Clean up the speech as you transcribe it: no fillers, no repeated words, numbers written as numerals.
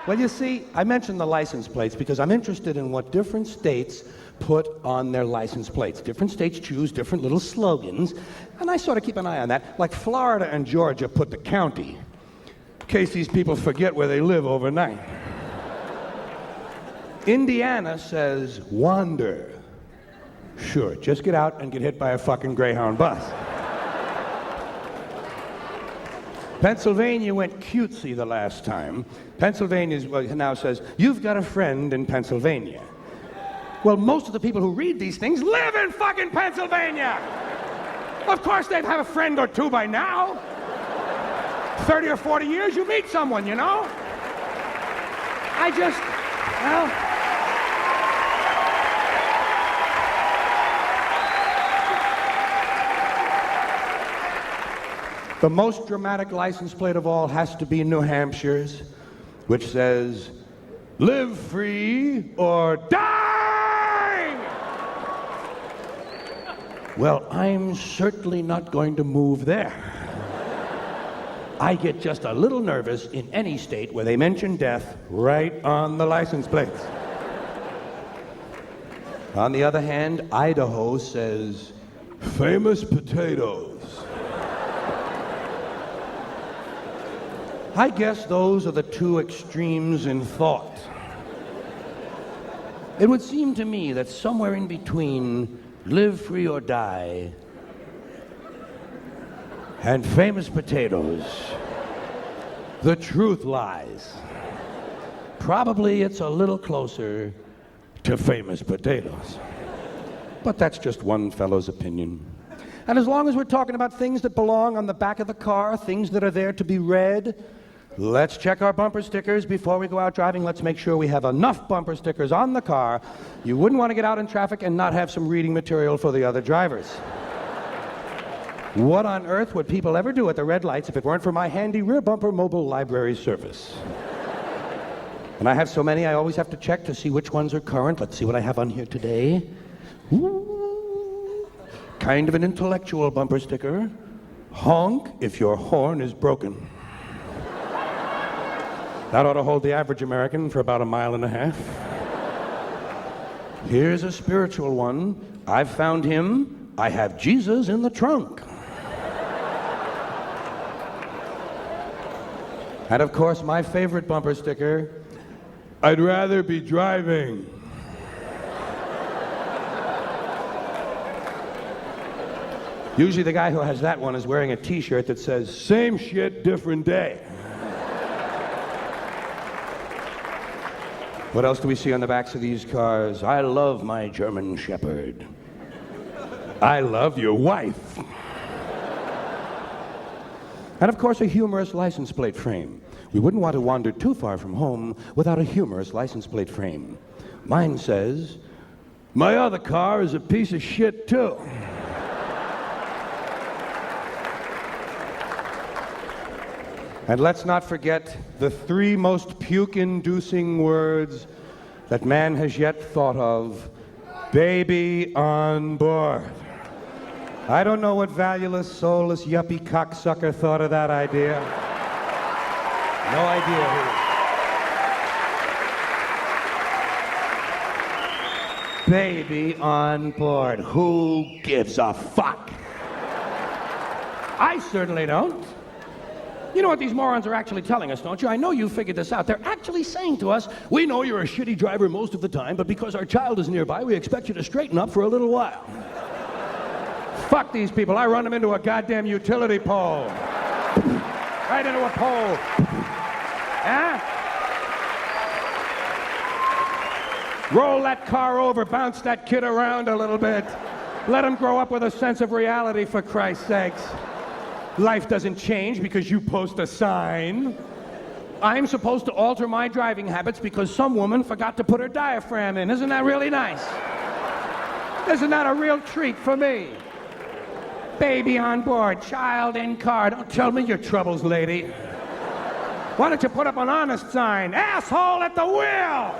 Well, you see, I mentioned the license plates because I'm interested in what different states put on their license plates. Different states choose different little slogans, and I sort of keep an eye on that. Like Florida and Georgia put the county, in case these people forget where they live overnight. Indiana says wander. Sure, just get out and get hit by a fucking Greyhound bus. Pennsylvania went cutesy the last time. Pennsylvania now says, you've got a friend in Pennsylvania. Well, most of the people who read these things live in fucking Pennsylvania. Of course they'd have a friend or two by now. 30 or 40 years, you meet someone, you know? The most dramatic license plate of all has to be New Hampshire's, which says, live free or die! Well, I'm certainly not going to move there. I get just a little nervous in any state where they mention death right on the license plates. On the other hand, Idaho says, famous potatoes. I guess those are the two extremes in thought. It would seem to me that somewhere in between live free or die and famous potatoes, the truth lies. Probably it's a little closer to famous potatoes. But that's just one fellow's opinion. And as long as we're talking about things that belong on the back of the car, things that are there to be read, let's check our bumper stickers before we go out driving. Let's make sure we have enough bumper stickers on the car. You wouldn't want to get out in traffic and not have some reading material for the other drivers. What on earth would people ever do at the red lights if it weren't for my handy rear bumper mobile library service? And I have so many, I always have to check to see which ones are current. Let's see what I have on here today. Ooh, kind of an intellectual bumper sticker. Honk if your horn is broken. That ought to hold the average American for about 1.5 miles. Here's a spiritual one. I've found him. I have Jesus in the trunk. And of course, my favorite bumper sticker, I'd rather be driving. Usually the guy who has that one is wearing a t-shirt that says, same shit, different day. What else do we see on the backs of these cars? I love my German Shepherd. I love your wife. And of course, a humorous license plate frame. We wouldn't want to wander too far from home without a humorous license plate frame. Mine says, my other car is a piece of shit too. And let's not forget the 3 most puke-inducing words that man has yet thought of. Baby on board. I don't know what valueless, soulless, yuppie cocksucker thought of that idea. No idea who. Baby on board. Who gives a fuck? I certainly don't. You know what these morons are actually telling us, don't you? I know you figured this out. They're actually saying to us, we know you're a shitty driver most of the time, but because our child is nearby, we expect you to straighten up for a little while. Fuck these people. I run them into a goddamn utility pole. Right into a pole. Huh? Roll that car over, bounce that kid around a little bit. Let him grow up with a sense of reality, for Christ's sakes. Life doesn't change because you post a sign. I'm supposed to alter my driving habits because some woman forgot to put her diaphragm in. Isn't that really nice? Isn't that a real treat for me? Baby on board, child in car. Don't tell me your troubles, lady. Why don't you put up an honest sign? Asshole at the wheel!